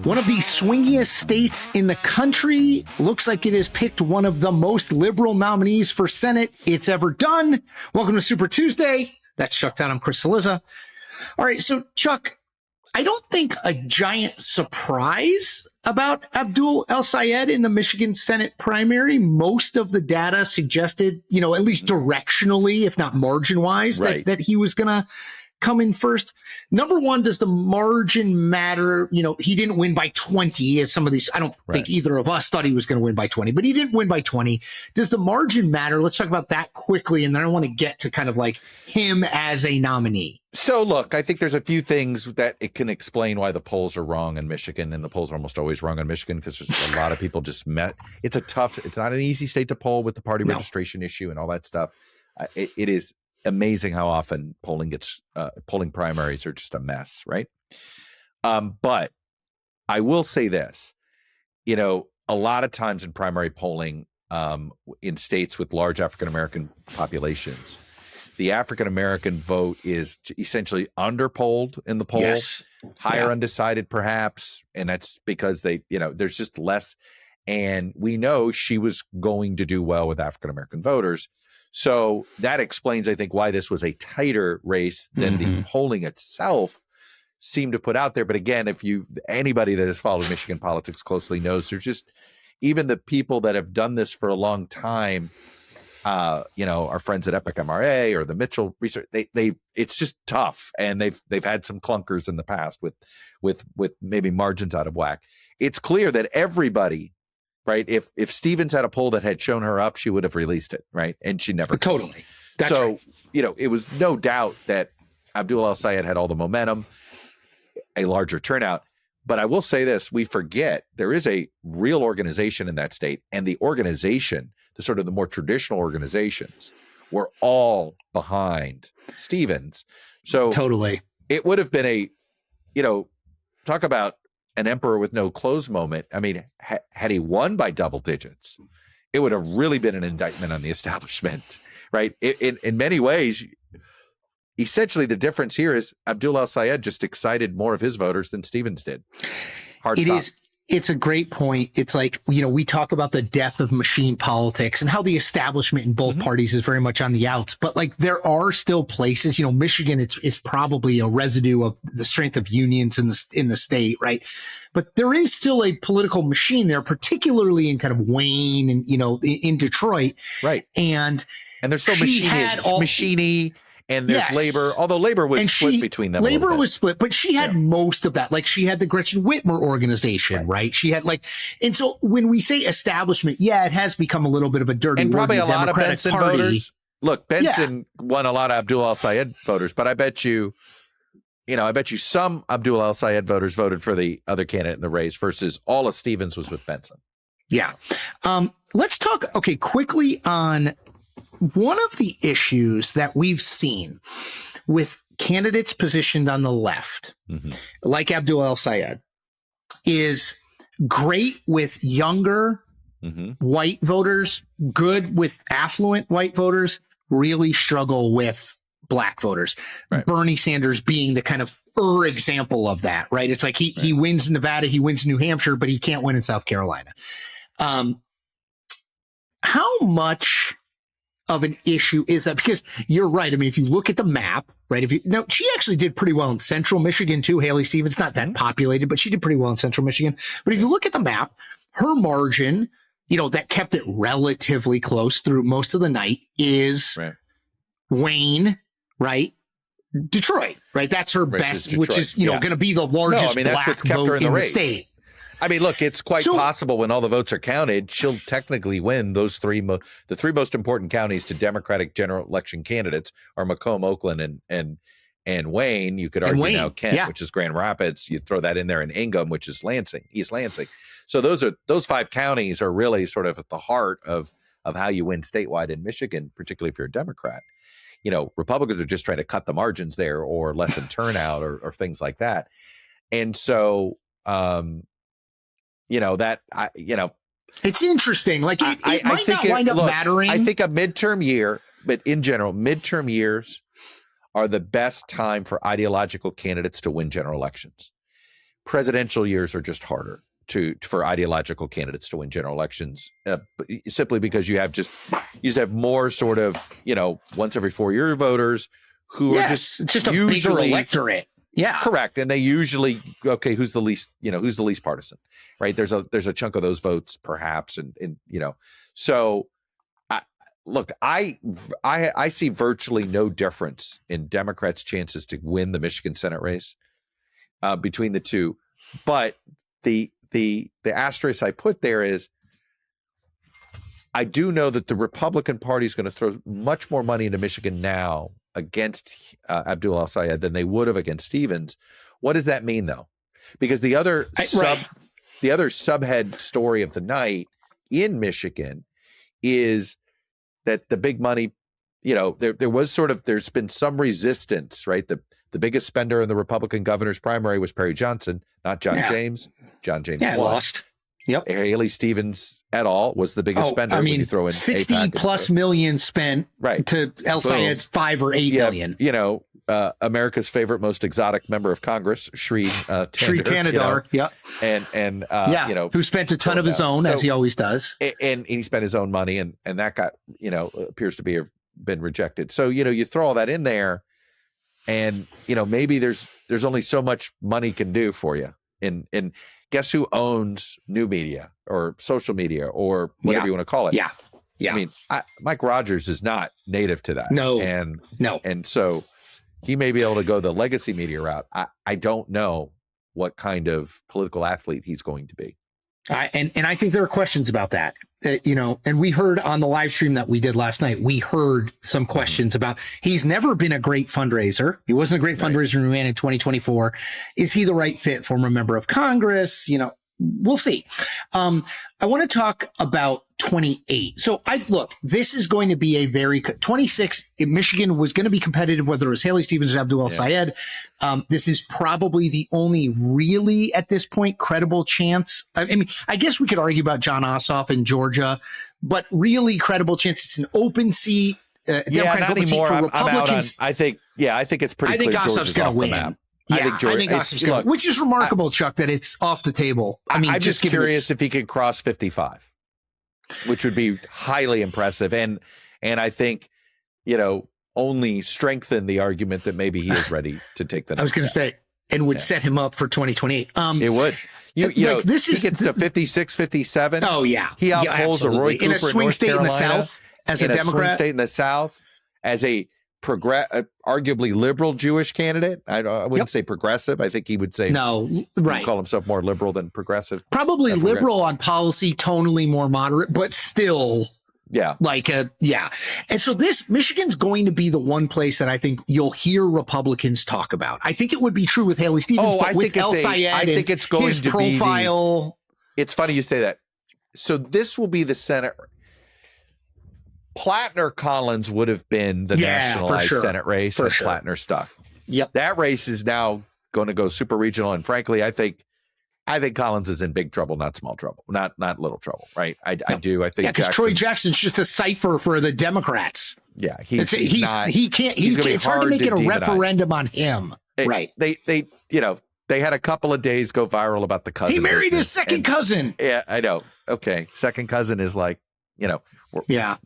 One of the swingiest states in the country looks like it has picked one of the most liberal nominees for Senate it's ever done. Welcome to Super Tuesday. That's Chuck Todd and Chris Cillizza. All right, so Chuck, I don't think a giant surprise about Abdul El-Sayed in the Michigan Senate primary. Most of the data suggested, at least directionally, if not margin-wise, right, that he was going to come in first. Number one, does the margin matter? He didn't win by 20 as some of these. I don't think either of us thought he was going to win by 20, but he didn't win by 20. Does the margin matter? Let's talk about that quickly. And then I want to get to kind of like him as a nominee. So look, I think there's a few things that it can explain why the polls are wrong in Michigan, and the polls are almost always wrong in Michigan because there's a lot of people just met. It's not an easy state to poll with the party registration issue and all that stuff. It is amazing how often polling primaries are just a mess, right? But I will say this, a lot of times in primary polling in states with large African-American populations, the African-American vote is essentially underpolled in the poll, higher undecided perhaps, and that's because there's just less, and we know she was going to do well with African-American voters. So that explains, I think, why this was a tighter race than the polling itself seemed to put out there. But again, anybody that has followed Michigan politics closely knows there's just, even the people that have done this for a long time, our friends at Epic MRA or the Mitchell Research, it's just tough, and they've had some clunkers in the past with maybe margins out of whack. It's clear that everybody. Right. If Stevens had a poll that had shown her up, she would have released it. Right. And she never. Totally. That's right. It was no doubt that Abdul El-Sayed had all the momentum, a larger turnout. But I will say this, we forget there is a real organization in that state, and the organization, the more traditional organizations, were all behind Stevens. So totally, it would have been talk about an emperor with no clothes moment. I mean, had he won by double digits, it would have really been an indictment on the establishment, right? In many ways, essentially the difference here is Abdul El-Sayed just excited more of his voters than Stevens did. Hard stop. It's a great point. It's like, we talk about the death of machine politics and how the establishment in both parties is very much on the outs. But like, there are still places, Michigan, it's probably a residue of the strength of unions in the state, right? But there is still a political machine there, particularly in kind of Wayne and, in Detroit. Right. And there's still machine and there's labor, although labor was split between them. Labor was split, but she had most of that. Like, she had the Gretchen Whitmer organization, right? She had and so when we say establishment, it has become a little bit of a dirty word. And probably a lot Democratic of Benson Party. Voters. Look, Benson won a lot of Abdul El-Sayed voters, but I bet you some Abdul El-Sayed voters voted for the other candidate in the race versus all of Stevens was with Benson. Yeah. Let's talk, quickly on one of the issues that we've seen with candidates positioned on the left, like Abdul El-Sayed, is great with younger white voters, good with affluent white voters, really struggle with black voters. Right. Bernie Sanders being the kind of example of that, right? It's like he wins Nevada, he wins New Hampshire, but he can't win in South Carolina. How much of an issue is that? Because you're right. I mean, if you look at the map, right? She actually did pretty well in central Michigan too. Haley Stevens, not that populated, but she did pretty well in central Michigan. But if you look at the map, her margin, that kept it relatively close through most of the night is Wayne, right? Detroit, right? That's her best, which is, going to be the largest black vote in the state. I mean, look, it's quite possible when all the votes are counted, she'll technically win those the three most important counties to Democratic general election candidates are Macomb, Oakland, and Wayne. You could argue now Kent, which is Grand Rapids. You throw that in there, and Ingham, which is East Lansing. So those five counties are really sort of at the heart of how you win statewide in Michigan, particularly if you're a Democrat. Republicans are just trying to cut the margins there or lessen turnout or things like that. And so, it's interesting. Like it might not wind up mattering. I think a midterm year, but in general, midterm years are the best time for ideological candidates to win general elections. presidential years are just harder for ideological candidates to win general elections, simply because you just have more sort of, once every 4 year voters who are it's just a bigger electorate. Yeah, correct. And they usually, who's the least partisan, right? There's a chunk of those votes perhaps. And so I see virtually no difference in Democrats' chances to win the Michigan Senate race between the two. But the asterisk I put there is, I do know that the Republican Party is going to throw much more money into Michigan now against Abdul El-Sayed than they would have against Stevens. What does that mean, though? Because the other subhead story of the night in Michigan is that the big money, there's been some resistance, right? The biggest spender in the Republican governor's primary was Perry Johnson, not John James. John James lost. Yep. Haley Stevens et al. Was the biggest spender. When you throw in 60 plus million spent to El-Sayed's 5 or 8 million. America's favorite, most exotic member of Congress, Sri Tanadar. Who spent a ton of his own, as he always does. And he spent his own money, and that got, appears to been rejected. So, you throw all that in there, and, maybe there's only so much money can do for you. And guess who owns new media or social media or whatever you want to call it? Yeah. I mean, Mike Rogers is not native to that. No. And so he may be able to go the legacy media route. I don't know what kind of political athlete he's going to be. And I think there are questions about that. And we heard on the live stream that we did last night, we heard some questions about, he's never been a great fundraiser. He wasn't a great fundraiser when he ran in 2024. Is he the right fit for a member of Congress? We'll see. I want to talk about 28. So this is going to be a 26 in Michigan was going to be competitive, whether it was Haley Stevens or Abdul El-Sayed. This is probably the only really at this point credible chance. I mean, I guess we could argue about John Ossoff in Georgia, but really credible chance. It's an open seat. Not anymore. I'm out on, I think it's pretty clear Ossoff's going to win. I think Ossoff's going to, which is remarkable, Chuck, that it's off the table. I mean, I'm just curious if he could cross 55, which would be highly impressive. And I think, only strengthen the argument that maybe he is ready to take the next I was going to say, and would set him up for 2028. It would. He gets to 56, 57. Oh, yeah. He outpolls a Roy Cooper in a swing state in the South as a Democrat. Swing state in the South as a arguably liberal Jewish candidate. I wouldn't say progressive. I think he would say He'd call himself more liberal than progressive. Probably liberal on policy, tonally more moderate, but still And so Michigan's going to be the one place that I think you'll hear Republicans talk about. I think it would be true with Haley Stevens, but with El-Sayed, I think it's going his to profile. It's funny you say that. So this will be the Senate. Platner Collins would have been the nationalized Senate race, and Platner stuck. Yep. That race is now going to go super regional, and frankly, I think Collins is in big trouble, not small trouble, not little trouble, right? I do. I think because Troy Jackson's just a cipher for the Democrats. Yeah, he's it's hard to make it a referendum on him, right? They had a couple of days go viral about the cousin. He married his second cousin. Yeah, I know. Okay, second cousin is like,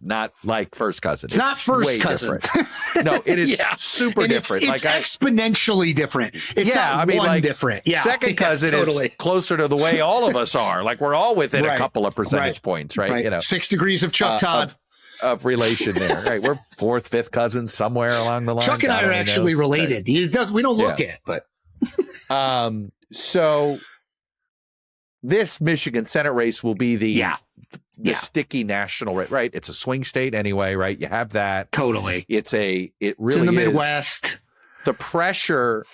not like first cousin. It's not first cousin. No, it is super different. It's exponentially different. It's not different. Yeah, second cousin is closer to the way all of us are. Like we're all within a couple of percentage points, right? 6 degrees of Chuck Todd of relation there, right? We're fourth, fifth cousins somewhere along the line. Chuck and I are actually related. We don't look it, but so this Michigan Senate race will be the sticky national rate, right? It's a swing state anyway, right? You have that. Totally. It's in the Midwest. The pressure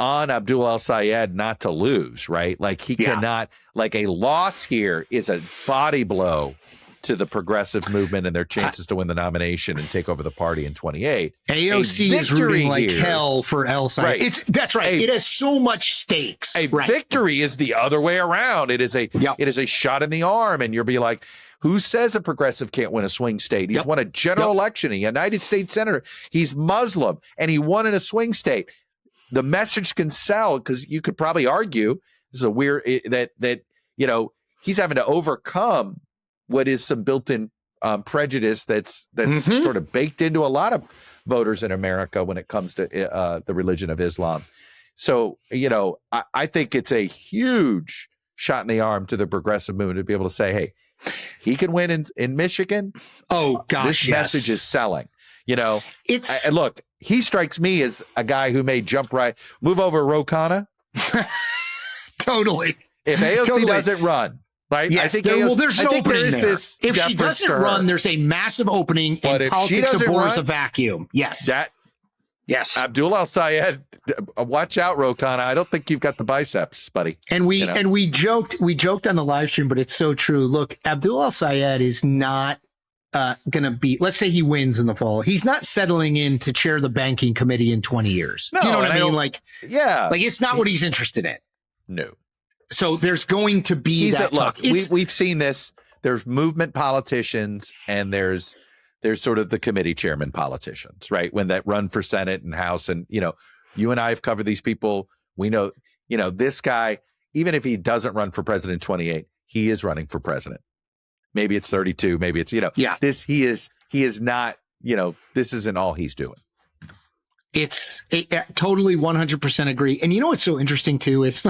on Abdul El-Sayed not to lose, right? Like he cannot, like a loss here is a body blow to the progressive movement and their chances to win the nomination and take over the party in 28. AOC is rooting like hell for El-Sayed. Right. That's right. It has so much stakes. Victory is the other way around. It is a shot in the arm, and you'll be like, who says a progressive can't win a swing state? He's won a general election, a United States senator. He's Muslim, and he won in a swing state. The message can sell because you could probably argue This is a weird that he's having to overcome what is some built-in prejudice that's sort of baked into a lot of voters in America when it comes to the religion of Islam. So, I think it's a huge shot in the arm to the progressive movement to be able to say, hey, he can win in Michigan. Oh, gosh, this message is selling. It's look, he strikes me as a guy who may move over Ro Khanna. Totally. If AOC doesn't run, right? Yes, I think there's an opening there. If she doesn't run, there's a massive opening, and politics abhors a vacuum. Yes. Yes. Abdul El-Sayed, watch out, Ro Khanna. I don't think you've got the biceps, buddy. And we joked on the live stream, but it's so true. Look, Abdul El-Sayed is not going to be, let's say he wins in the fall. He's not settling in to chair the banking committee in 20 years. No, do you know what I mean? It's not what he's interested in. No. So there's going to be talk. We've seen this. There's movement politicians and there's sort of the committee chairman politicians, right? When that run for Senate and House, and you and I have covered these people. We know, this guy, even if he doesn't run for president in 28, he is running for president. Maybe it's 32, maybe it's, he is not, this isn't all he's doing. Totally 100% agree. And what's so interesting too is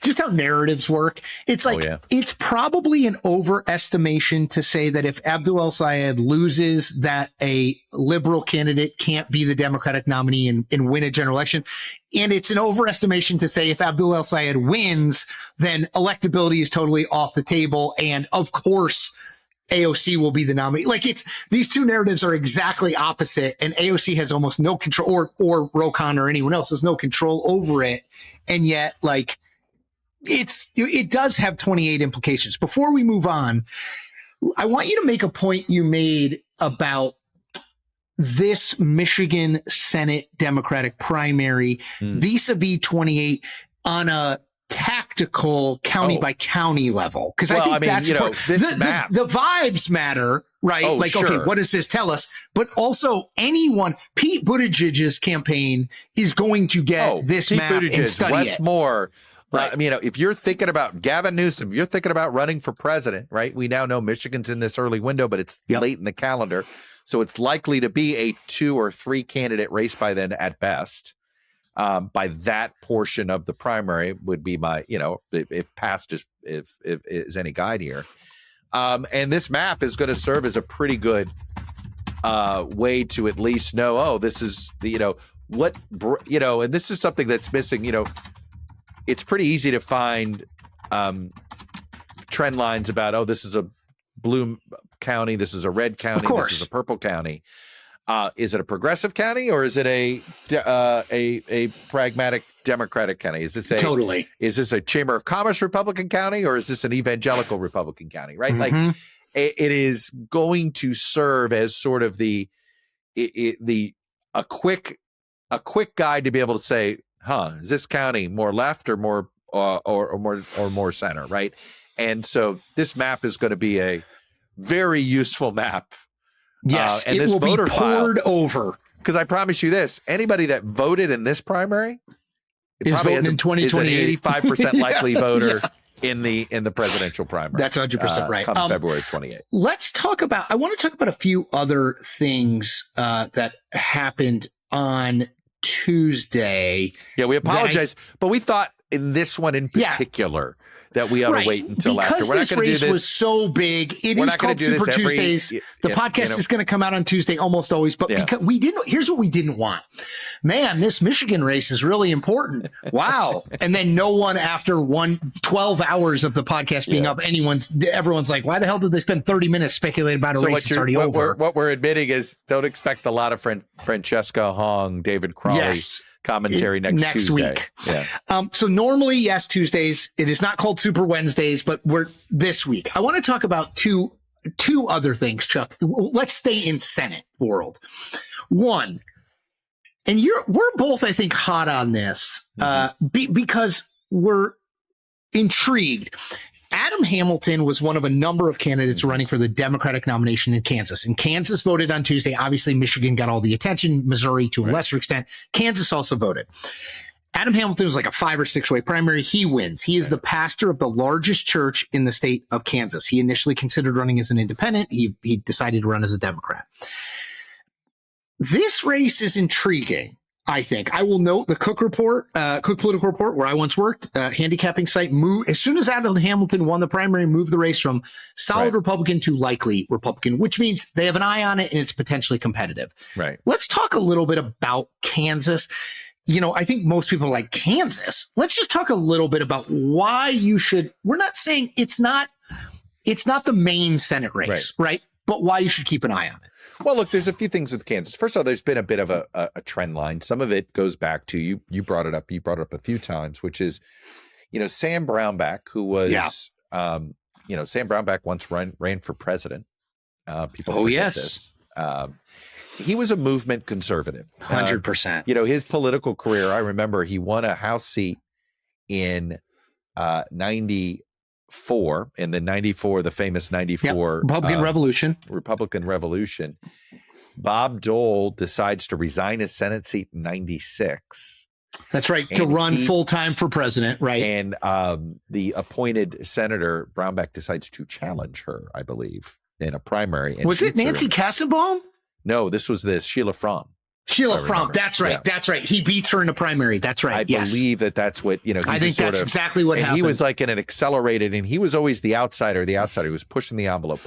just how narratives work. It's it's probably an overestimation to say that if Abdul El-Sayed loses, that a liberal candidate can't be the Democratic nominee and win a general election. And it's an overestimation to say if Abdul El-Sayed wins, then electability is totally off the table. And of course, AOC will be the nominee. These two narratives are exactly opposite, and AOC has almost no control, or Ro Khanna or anyone else has no control over it. And yet, it does have 28 implications. Before we move on, I want you to make a point you made about this Michigan Senate Democratic primary vis-a-vis 28 on a tactical county by county level. Because I think that's the vibes matter, right? Okay, what does this tell us? But also Pete Buttigieg's campaign is going to get this map Buttigieg, and study Wes it. Moore. Right. If you're thinking about Gavin Newsom, you're thinking about running for president, right? We now know Michigan's in this early window, but it's late in the calendar. So it's likely to be a 2 or 3 candidate race by then at best. By that portion of the primary would be my, if past is any guide here. And this map is going to serve as a pretty good way to at least know, this is the, and this is something that's missing, it's pretty easy to find trend lines about, this is a blue county, this is a red county, this is a purple county. Is it a progressive county or is it a pragmatic Democratic county? Is this a Chamber of Commerce Republican county or is this an evangelical Republican county? Right, Mm-hmm. It is going to serve as sort of a quick guide to be able to say, is this county more left or more more center? Right, and so this map is going to be a very useful map. Yes, and it this will voter be poured over. Because I promise you this: anybody that voted in this primary is voting in 2028. Is an 85% likely voter in the presidential primary. That's 100% right. Come February 28th. Let's talk about. I want to talk about a few other things that happened on Tuesday. Yeah, we apologize, but we thought in this one in particular. That we ought to wait until after. Because this race was so big. It is called Super Tuesdays. The podcast is going to come out on Tuesday almost always. But because here's what we didn't want. Man, this Michigan race is really important. Wow. And then no one after 12 hours of the podcast being up, everyone's like, why the hell did they spend 30 minutes speculating about a race that's already over? What we're admitting is don't expect a lot of Francesca Hong, David Crawley. Commentary next Tuesday. Week. Yeah. So normally, yes, Tuesdays. It is not called Super Wednesdays, but we're this week. I want to talk about two other things, Chuck. Let's stay in Senate world. One, and we're both, I think, hot on this because we're intrigued. Adam Hamilton was one of a number of candidates running for the Democratic nomination in Kansas. And Kansas voted on Tuesday. Obviously, Michigan got all the attention, Missouri to a lesser extent. Kansas also voted. Adam Hamilton was like a 5 or 6 way primary. He wins. He is the pastor of the largest church in the state of Kansas. He initially considered running as an independent. He decided to run as a Democrat. This race is intriguing, I think. I will note the Cook Political Report, where I once worked, handicapping site, as soon as Adam Hamilton won the primary, moved the race from solid Republican to likely Republican, which means they have an eye on it and it's potentially competitive. Right. Let's talk a little bit about Kansas. You know, I think most people are like, Kansas. Let's just talk a little bit about why you should. We're not saying it's not the Maine Senate race, right? But why you should keep an eye on it. Well, look, there's a few things with Kansas. First of all, there's been a bit of a trend line. Some of it goes back to you brought it up. You brought it up a few times, which is, Sam Brownback, who was, Sam Brownback once ran for president. People forget this. He was a movement conservative. 100%. His political career, I remember he won a House seat in 94, in the 94, the famous 94 Republican Revolution. Bob Dole decides to resign his Senate seat in 96. That's right. To run full time for president. Right. And the appointed Senator Brownback decides to challenge her, I believe, in a primary. Was it Nancy Kassenbaum? No, this was Sheila Fromm. Sheila Fromm. That's right. Yeah. That's right. He beats her in the primary. That's right. I believe that's what, I think that's exactly what happened. He was like in an accelerated, and he was always the outsider. He was pushing the envelope.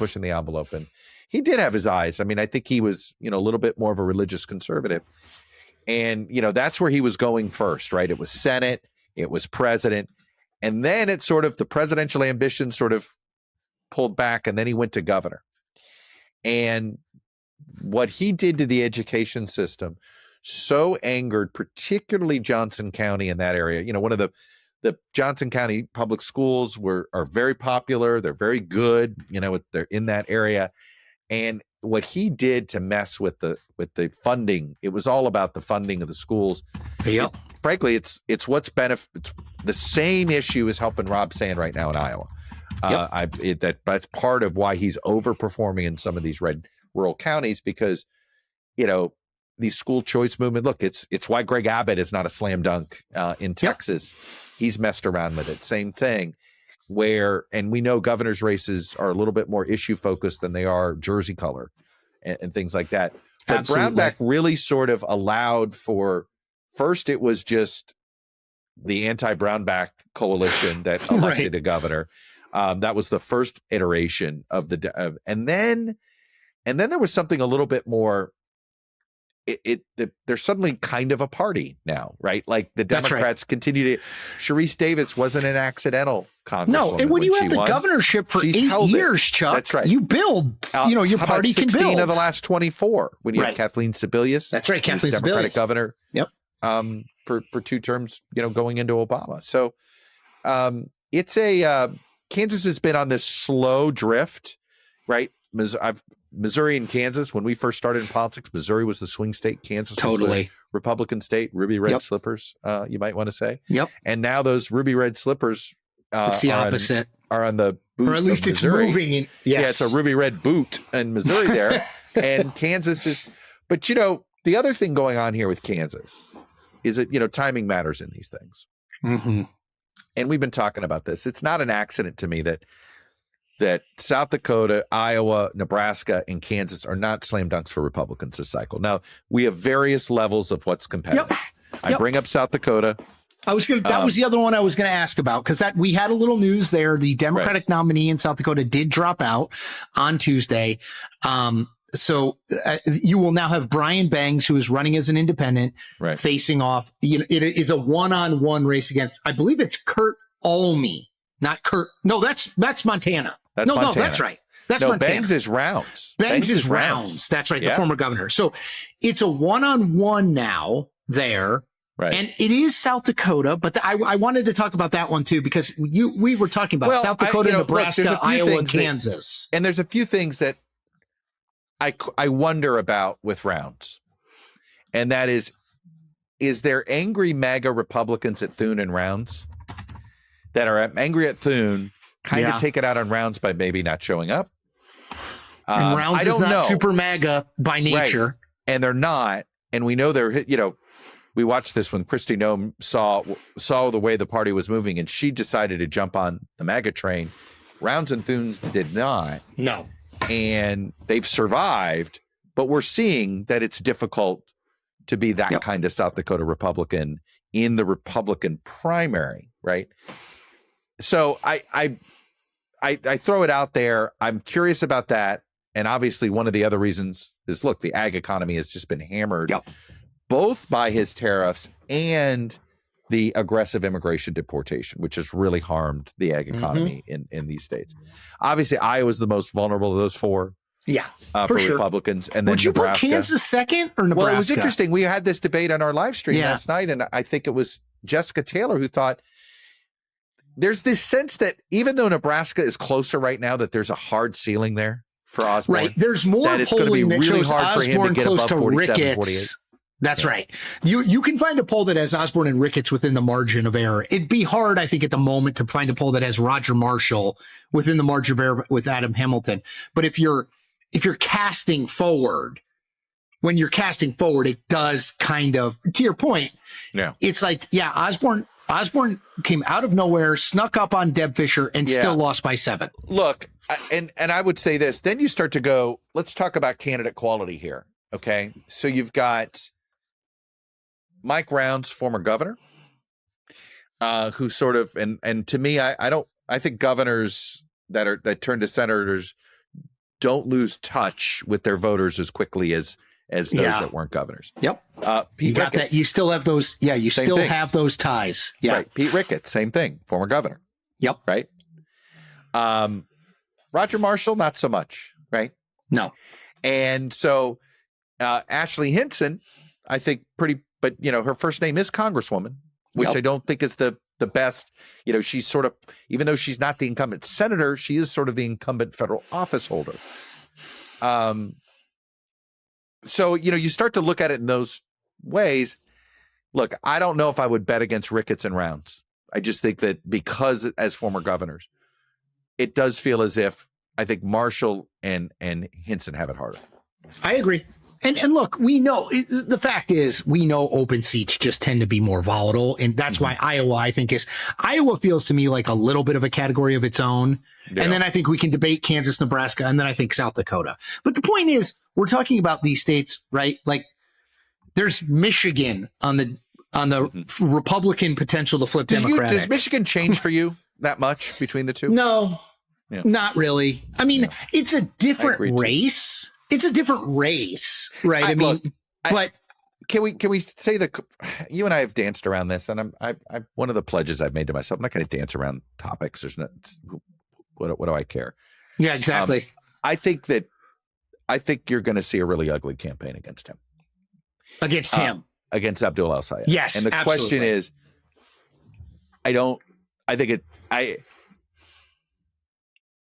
And he did have his eyes. I mean, I think he was, a little bit more of a religious conservative. And, that's where he was going first, right? It was Senate, it was president. And then it's sort of the presidential ambition sort of pulled back, and then he went to governor. And what he did to the education system so angered, particularly Johnson County in that area. One of the Johnson County public schools are very popular. They're very good. They're in that area. And what he did to mess with the funding, it was all about the funding of the schools. Yep. Frankly, it's what's benefits. The same issue is helping Rob Sand right now in Iowa. That's part of why he's overperforming in some of these red rural counties, because the school choice movement, look, it's why Greg Abbott is not a slam dunk in Texas. He's messed around with it. Same thing, and we know governor's races are a little bit more issue focused than they are jersey color and things like that. But Absolutely. Brownback really sort of allowed for, first it was just the anti-Brownback coalition that elected a governor. That was the first iteration of and then there was something a little bit more. They're suddenly kind of a party now, right? Like the Democrats continue to. Sharice Davids wasn't an accidental congresswoman. No, and when you have the governorship for 8 years, Chuck, that's right. You build. Your party can build. 16 of the last 24. When you have Kathleen Sebelius, that's right, Kathleen Sebelius, Democratic governor. Yep. For 2 terms, going into Obama. So, it's Kansas has been on this slow drift, right? Missouri and Kansas, when we first started in politics, Missouri was the swing state. Kansas was the Republican state, ruby red slippers, you might want to say. Yep. And now those ruby red slippers it's the opposite. Are on the boot or at least of it's Missouri. Moving. Yes. Yeah, it's a ruby red boot in Missouri there. And Kansas is, but the other thing going on here with Kansas is that, timing matters in these things. Mm-hmm. And we've been talking about this. It's not an accident to me that South Dakota, Iowa, Nebraska, and Kansas are not slam dunks for Republicans this cycle. Now, we have various levels of what's competitive. I bring up South Dakota. That was the other one I was going to ask about, because we had a little news there. The Democratic nominee in South Dakota did drop out on Tuesday. So you will now have Brian Bangs, who is running as an independent, facing off. It is a one-on-one race against, I believe it's Kurt Olney, not Kurt. No, that's Montana. Montana. No, that's right. That's Montana. Bangs is Rounds. Bangs is Rounds. That's right. The former governor. So it's a one-on-one now there. Right. And it is South Dakota, but I wanted to talk about that one too, because we were talking about South Dakota, Nebraska, Iowa, and Kansas. And there's a few things that I wonder about with Rounds. And that is there angry MAGA Republicans at Thune and Rounds that are angry at Thune, kind of take it out on Rounds by maybe not showing up? And Rounds is not super MAGA by nature. Right. And they're not. And we know they're, we watched this when Kristi Noem saw the way the party was moving, and she decided to jump on the MAGA train. Rounds and Thunes did not. No. And they've survived, but we're seeing that it's difficult to be that kind of South Dakota Republican in the Republican primary, right? So I throw it out there. I'm curious about that. And obviously one of the other reasons is, look, the ag economy has just been hammered both by his tariffs and the aggressive immigration deportation, which has really harmed the ag economy in these states. Obviously, Iowa's the most vulnerable of those four. Yeah, for sure. Republicans. And then would you Nebraska. put Kansas second or Nebraska? Well, it was interesting. We had this debate on our live stream last night, and I think it was Jessica Taylor who thought there's this sense that even though Nebraska is closer right now, that there's a hard ceiling there for Osborne. Right. There's more that it's going to be polling that really shows hard for him Osborne to get close above to 47, Ricketts. 48. That's right. You can find a poll that has Osborne and Ricketts within the margin of error. It'd be hard, I think, at the moment to find a poll that has Roger Marshall within the margin of error with Adam Hamilton. But if you're casting forward, when you're casting forward, it does kind of, to your point. Yeah. It's like, Osborne came out of nowhere, snuck up on Deb Fischer, and still lost by 7. Look, and I would say this, then you start to go, let's talk about candidate quality here. Okay. So you've got Mike Rounds, former governor, who sort of, and to me, I think governors that turn to senators don't lose touch with their voters as quickly as those that weren't governors. Yep. Pete you got Ricketts, that. You still have those. Yeah. You still have those ties. Yeah. Right. Pete Ricketts, same thing. Former governor. Yep. Right. Roger Marshall, not so much. Right. No. And so Ashley Hinson, I think but her first name is Congresswoman, which I don't think is the best. She's sort of, even though she's not the incumbent senator, she is sort of the incumbent federal office holder. So, you start to look at it in those ways. Look, I don't know if I would bet against Ricketts and Rounds. I just think that because as former governors, it does feel as if I think Marshall and Hinson have it harder. I agree. And look, we know the fact is we know open seats just tend to be more volatile. And that's why Iowa feels to me like a little bit of a category of its own. Yeah. And then I think we can debate Kansas, Nebraska, and then I think South Dakota. But the point is, we're talking about these states, right? Like there's Michigan on the Republican potential to flip Democratic. Does Michigan change for you that much between the two? No, not really. I mean, it's a different race. It's a different race, right? But can we say that you and I have danced around this, and I one of the pledges I've made to myself, I'm not going to dance around topics. There's no, what do I care? Yeah, exactly. I think you're going to see a really ugly campaign against him. Against him? Against Abdul El-Sayed. Yes, and the question is,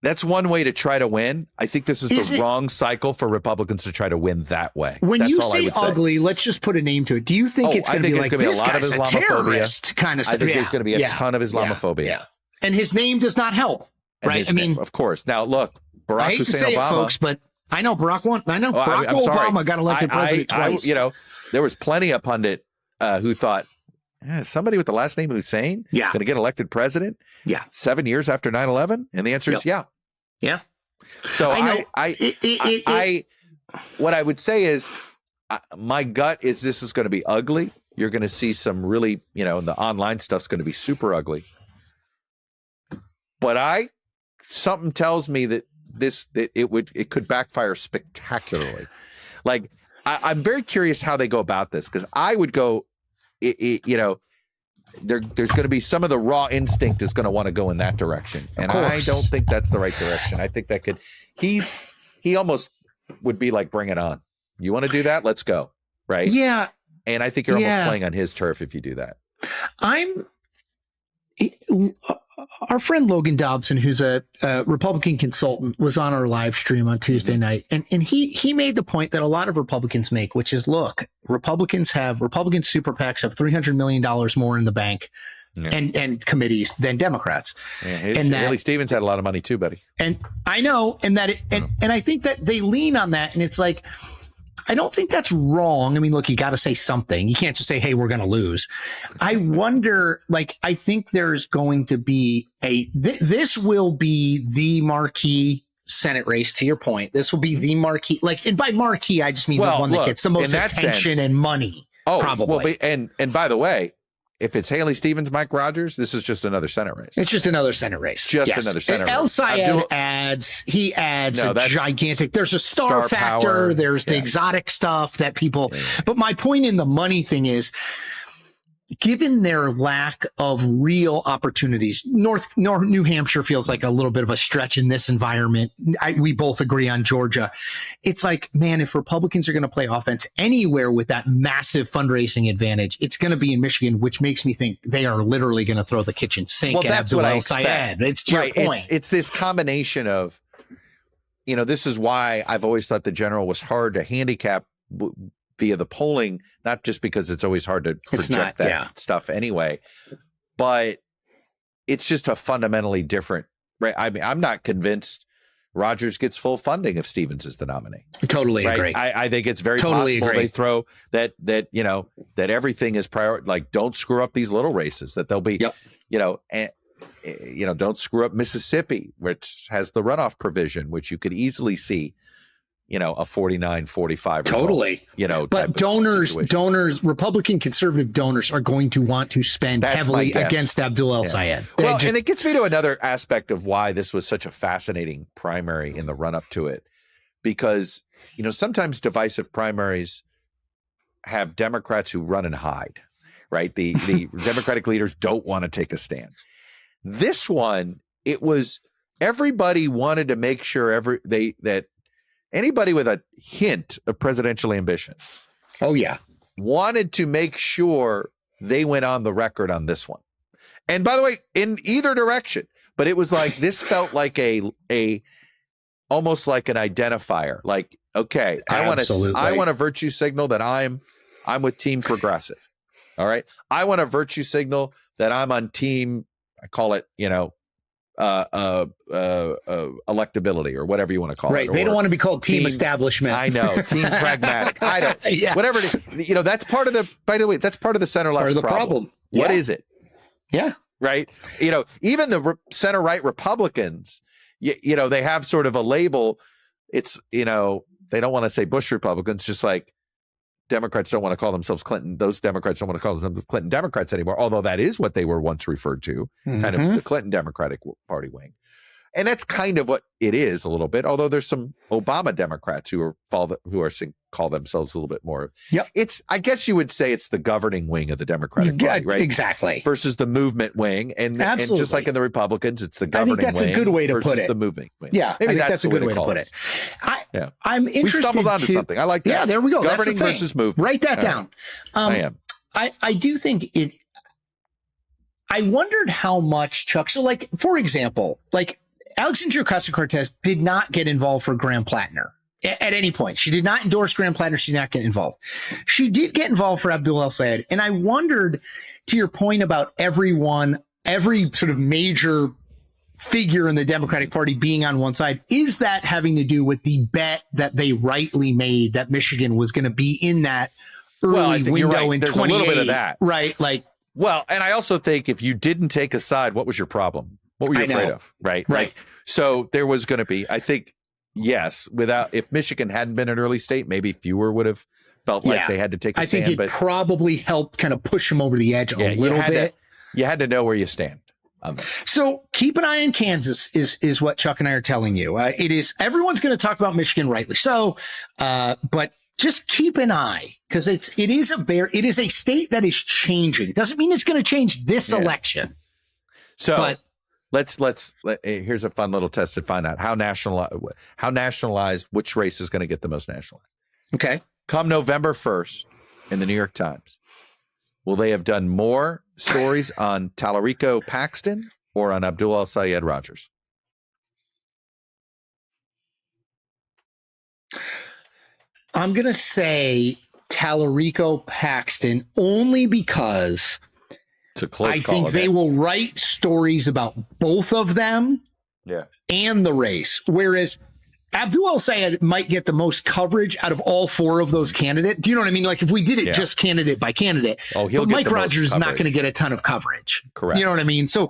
that's one way to try to win. I think this is the wrong cycle for Republicans to try to win that way. When you say ugly, let's just put a name to it. Do you think it's going to be like this guy's a terrorist kind of stuff? I think there's going to be a ton of Islamophobia. Yeah. And his name does not help, right? Of course. Now, look, Barack Hussein Obama. Folks, but I know Barack Obama got elected president twice. There was plenty of pundit who thought, somebody with the last name Hussein going to get elected president 7 years after 9/11? And the answer is yeah. So what I would say is my gut is this is going to be ugly. You're going to see some really, the online stuff's going to be super ugly. But something tells me that it could backfire spectacularly. Like I'm very curious how they go about this, because I would go, there's going to be some of the raw instinct is going to want to go in that direction. And I don't think that's the right direction. I think that he almost would be like, bring it on. You want to do that? Let's go. Right. Yeah. And I think you're almost playing on his turf if you do that. Our friend Logan Dobson, who's a Republican consultant, was on our live stream on Tuesday night. And he made the point that a lot of Republicans make, which is, look, Republican super PACs have $300 million more in the bank and committees than Democrats. Yeah, Haley Stevens had a lot of money too, buddy. And I know, and I think that they lean on that. And it's like, I don't think that's wrong. I mean, look, you got to say something. You can't just say, hey, we're going to lose. I wonder, like, I think there's going to be this will be the marquee Senate race, to your point. This will be the marquee, like, and by marquee, I just mean the one that gets the most attention and money. Probably. Well, and by the way, if it's Haley Stevens, Mike Rogers, this is just another Senate race. It's just another Senate race. Another Senate race. El-Sayed adds a gigantic, there's a star factor. Power. There's the exotic stuff that people, but my point in the money thing is, given their lack of real opportunities, New Hampshire feels like a little bit of a stretch in this environment. We both agree on Georgia. It's like, man, if Republicans are going to play offense anywhere with that massive fundraising advantage, it's going to be in Michigan, which makes me think they are literally going to throw the kitchen sink at Abdul El-Sayed. It's to your point. It's this combination of, this is why I've always thought the general was hard to handicap via the polling, not just because it's always hard to project that stuff anyway, but it's just a fundamentally different, right? I mean, I'm not convinced Rogers gets full funding if Stevens is the nominee. Totally agree. I think it's very possible they throw that everything is like, don't screw up these little races, that they'll be, don't screw up Mississippi, which has the runoff provision, which you could easily see, a 49-45 totally result, but donors, Republican conservative donors are going to want to spend heavily against Abdul El-Sayed. Well, and it gets me to another aspect of why this was such a fascinating primary in the run up to it, because sometimes divisive primaries have Democrats who run and hide, right? The Democratic leaders don't want to take a stand. This one, it was everybody wanted to make sure that anybody with a hint of presidential ambition, wanted to make sure they went on the record on this one. And by the way, in either direction, but it was like, this felt like a almost like an identifier. Like, okay, I want to virtue signal that I'm with Team Progressive. All right, I want to virtue signal that I'm on Team, I call it, electability or whatever you want to call it. Right. They don't want to be called team establishment. I know. Team pragmatic. I don't. Whatever it is. That's part of the, by the way, that's part of the center left problem. What is it? Yeah. Right. Even the center right Republicans, they have sort of a label. It's, they don't want to say Bush Republicans, just like Democrats don't want to call themselves Clinton. Those Democrats don't want to call themselves Clinton Democrats anymore, although that is what they were once referred to, kind of the Clinton Democratic Party wing. And that's kind of what it is a little bit, although there's some Obama Democrats who call themselves a little bit more. Yep. I guess you would say it's the governing wing of the Democratic Party, right? Exactly. Versus the movement wing. And just like in the Republicans, it's the governing wing. I think that's a good way to put it. The moving wing. Yeah, I think that's a good way to put it. I'm interested. We stumbled onto something. I like that. Yeah, there we go. Governing versus movement. Write that down. I am. I do think it. I wondered how much, Chuck. So, like, for example, like Alexandria Ocasio-Cortez did not get involved for Graham Platner at any point. She did not endorse Graham Platner. She did not get involved. She did get involved for Abdul El-Sayed. And I wondered, to your point about every sort of major figure in the Democratic Party being on one side, is that having to do with the bet that they rightly made that Michigan was going to be in that early window in 28? There's a little bit of that. Right. Like, well, and I also think if you didn't take a side, what was your problem? What were you afraid of? Right. Right. So there was going to be, I think, yes, if Michigan hadn't been an early state, maybe fewer would have felt like they had to take a stand. I think it probably helped kind of push them over the edge a little bit. You had to know where you stand. So keep an eye on Kansas is what Chuck and I are telling you. It is, everyone's going to talk about Michigan, rightly so, but just keep an eye, because it is a state that is changing. Doesn't mean it's going to change this election. So here's a fun little test to find out how nationalized which race is going to get the most nationalized. Okay. Come November 1st in the New York Times, will they have done more stories on Talarico-Paxton or on Abdul El-Sayed Rogers? I'm going to say Talarico-Paxton only because it's a close call. I think they will write stories about both of them and the race. Whereas Abdul El-Sayed might get the most coverage out of all four of those candidates. Do you know what I mean? Like if we did it just candidate by candidate, he'll but get Mike the most Rogers is not coverage. going to get a ton of coverage. Correct. You know what I mean? So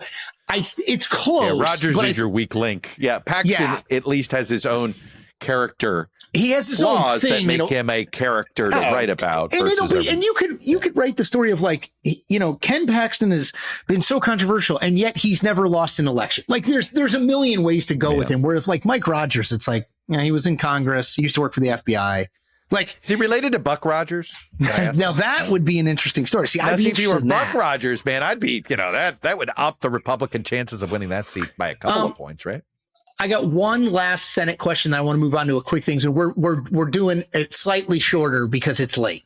it's close. Yeah, Rogers is your weak link. Yeah, Paxton at least has his own character. He has his own thing that make him a character to write about. And you could write the story of like, you know, Ken Paxton has been so controversial and yet he's never lost an election. Like there's a million ways to go with him. Where if like Mike Rogers, it's like, you know, he was in Congress, he used to work for the FBI. Like, is he related to Buck Rogers? Now that would be an interesting story. See, I'd be if you were interested in Buck that. Rogers, man, I'd be, you know, that would up the Republican chances of winning that seat by a couple of points, right? I got one last Senate question that I want to move on to a quick thing. So we're doing it slightly shorter because it's late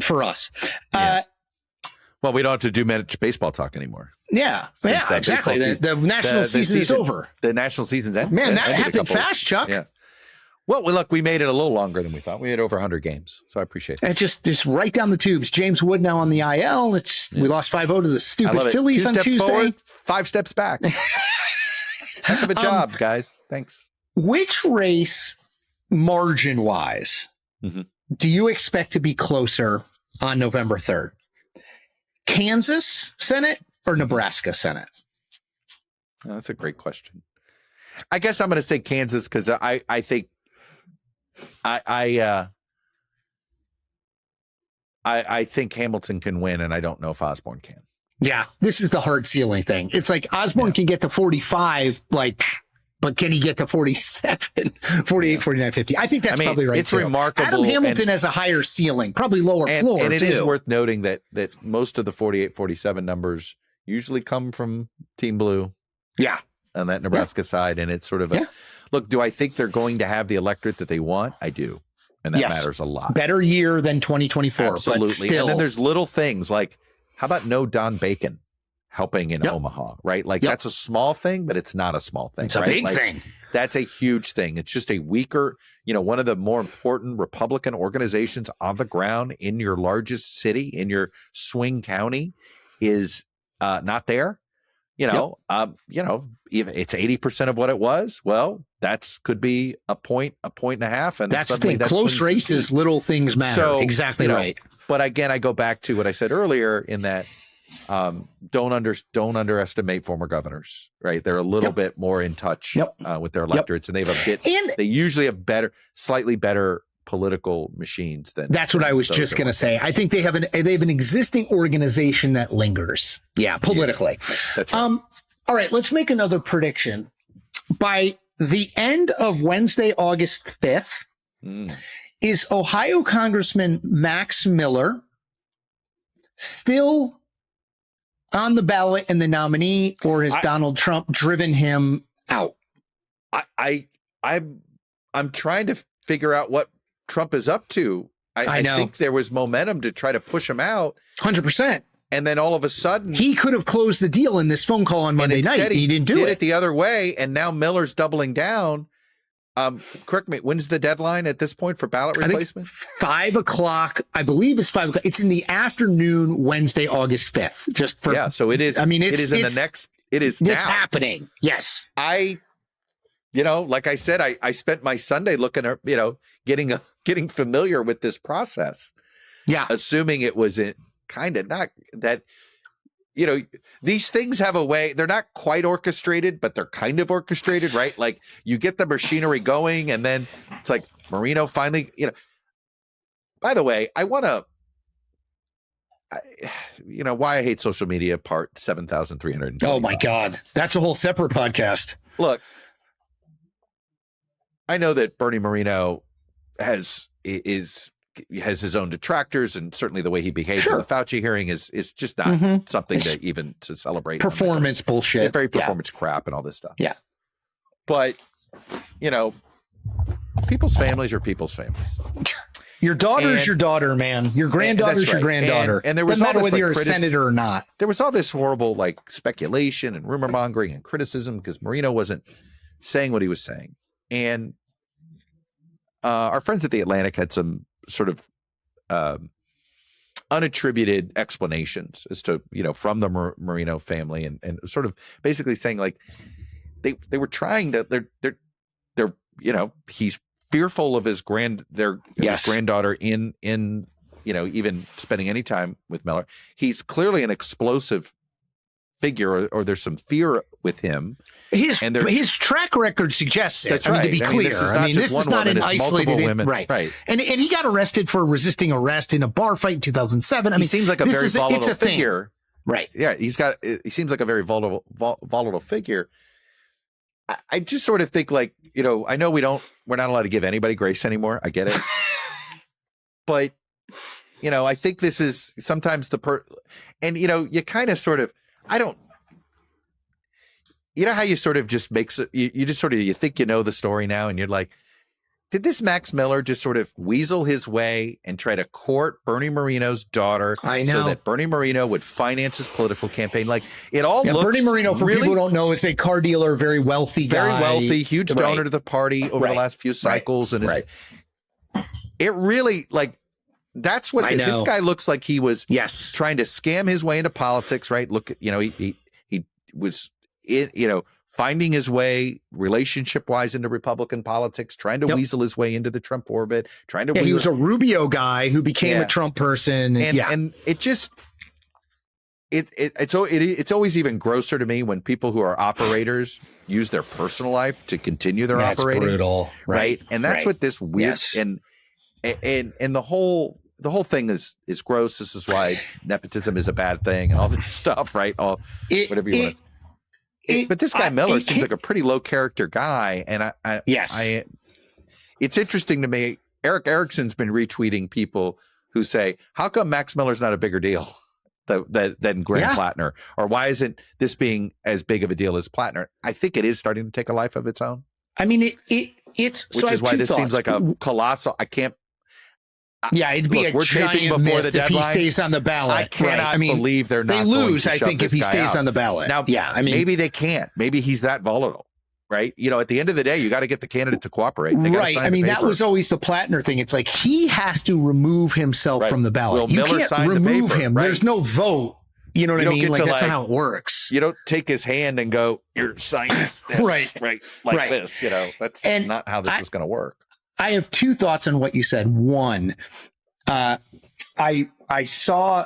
for us. Well, we don't have to do minute baseball talk anymore. Yeah, exactly. The national season is over. The national season's ended. Man, that happened fast, Chuck. Yeah. Well, look, we made it a little longer than we thought. We had over 100 games, so I appreciate it. It's just right down the tubes. James Wood now on the IL. We lost 5-0 to the stupid Phillies on Tuesday. Forward, 5 steps back. Heck of a job, guys. Thanks. Which race, margin-wise, do you expect to be closer on November 3rd? Kansas Senate or Nebraska Senate? Oh, that's a great question. I guess I'm going to say Kansas because I think I think Hamilton can win, and I don't know if Osborne can. Yeah, this is the hard ceiling thing. It's like Osborne can get to 45, but can he get to 47, 48, 49, 50? I think that's probably right. It's remarkable. Adam Hamilton has a higher ceiling, probably lower floor. And it is worth noting that most of the 48, 47 numbers usually come from Team Blue. Yeah. On that Nebraska side. And it's sort of look, do I think they're going to have the electorate that they want? I do. And that matters a lot. Better year than 2024. Absolutely. But still. And then there's little things like, how about no Don Bacon helping in Omaha, right? Like that's a small thing, but it's not a small thing. It's a big thing. That's a huge thing. It's just a weaker, one of the more important Republican organizations on the ground in your largest city, in your swing county, is not there. If it's 80% of what it was, well, could be a point and a half. And that's the thing. Close races, little things matter. So, exactly right. But again, I go back to what I said earlier in that don't underestimate former governors, right? They're a little bit more in touch with their electorates, and they usually have slightly better political machines than. That's what I was just going to say. I think they have an existing organization that lingers. Yeah, politically. Yeah, that's right. All right, let's make another prediction. By the end of Wednesday, August 5th, is Ohio Congressman Max Miller still on the ballot and the nominee, or has Donald Trump driven him out? I'm trying to figure out what Trump is up to. I think there was momentum to try to push him out. 100%. And then all of a sudden, he could have closed the deal in this phone call on Monday night. He didn't do it the other way. And now Miller's doubling down. Correct me. When's the deadline at this point for ballot replacement? 5 o'clock. I believe it's 5 o'clock. It's in the afternoon, Wednesday, August 5th. So it is. I mean, it is now. It's happening. Yes. Like I said, I spent my Sunday looking at, getting familiar with this process. Yeah. Assuming it was kind of not that, these things have a way, they're not quite orchestrated, but they're kind of orchestrated, right? Like you get the machinery going and then it's like Moreno finally, by the way, I want to, why I hate social media part 7,300. Oh my God. That's a whole separate podcast. Look, I know that Bernie Moreno has his own detractors, and certainly the way he behaved in the Fauci hearing is just not something to even to celebrate. Performance bullshit. It's very performance crap and all this stuff. Yeah. But, people's families are people's families. Your daughter is your daughter, man. Your granddaughter is your granddaughter. And there was doesn't all matter this, whether you're a senator or not. There was all this horrible speculation and rumor mongering and criticism because Moreno wasn't saying what he was saying. And our friends at The Atlantic had some sort of unattributed explanations as to, from the Moreno family and sort of basically saying they were trying to, they're he's fearful of his granddaughter in even spending any time with Miller. He's clearly an explosive figure, or there's some fear with him. His track record suggests it. That's I mean, right. to be clear, This is not an isolated women. Right. Right. And he got arrested for resisting arrest in a bar fight in 2007. He seems like a very volatile figure. Right. Yeah. He seems like a very volatile figure. I just sort of think I know we're not allowed to give anybody grace anymore. I get it. But, I think this is sometimes and you kind of sort of, how you sort of just you just sort of, you think the story now, and you're like, did this Max Miller just sort of weasel his way and try to court Bernie Moreno's daughter so that Bernie Moreno would finance his political campaign? Like, it all looks Bernie Moreno, for people who don't know, is a car dealer, very wealthy guy. Very wealthy, huge donor to the party over the last few cycles. And it really, that's what this guy looks like. He was trying to scam his way into politics, right? Look, he was, finding his way relationship-wise into Republican politics, trying to weasel his way into the Trump orbit, trying to. He was a Rubio guy who became a Trump person, and it just it's always even grosser to me when people who are operators use their personal life to continue their operating. That's brutal, right? And that's what this weird and the whole thing is gross. This is why nepotism is a bad thing and all this stuff, right? Whatever you want. But this guy Miller seems like a pretty low character guy, and it's interesting to me. Eric Erickson's been retweeting people who say, "How come Max Miller's not a bigger deal than Graham Platner, or why isn't this being as big of a deal as Platner?" I think it is starting to take a life of its own. I mean, it's which is why this seems like a colossal. I can't. It'd be a giant miss if he stays on the ballot. I cannot believe they're not. They lose, I think, if he stays on the ballot. Now, maybe they can't. Maybe he's that volatile, right? At the end of the day, you got to get the candidate to cooperate. Right. I mean, that was always the Platner thing. It's like he has to remove himself from the ballot. Well, you Miller can't remove him. Right? There's no vote. You know what I mean? That's not how it works. You don't take his hand and go, "You're signing this," right, this. That's not how this is going to work. I have two thoughts on what you said. One, I saw